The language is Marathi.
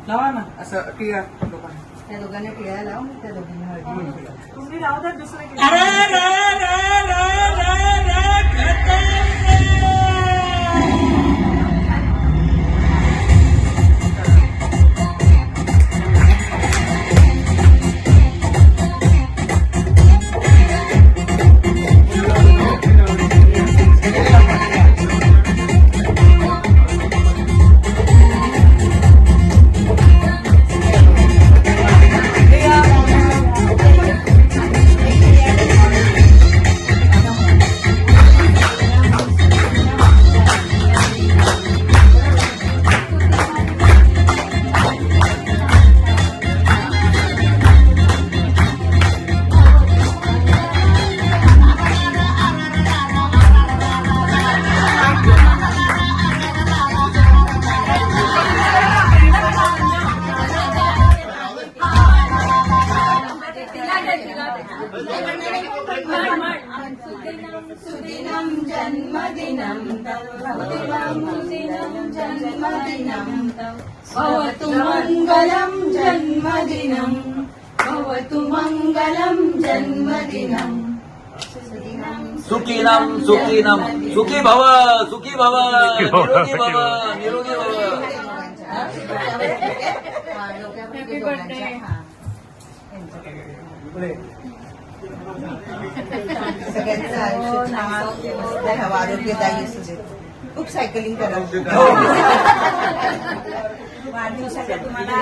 लावा ना असं टिळा दोघांना. त्या दोघांना टिळा लावून त्या दोघांना हळदी. तुम्ही राहू द्या दुसरं सुदिनं जन्मदिनं तव जन्मदिनं तव भवतु मङ्गलं जन्मदिनं भवतु मङ्गलं जन्मदिनं सुखीनं सुखीनं सुखी भव निरोगी भव निरोगी भव. Happy birthday. सगळ्यांचं आयुष्य आरोग्यदायी असू दे. खूप सायकलिंग करा. वाढदिवसाच्या तुम्हाला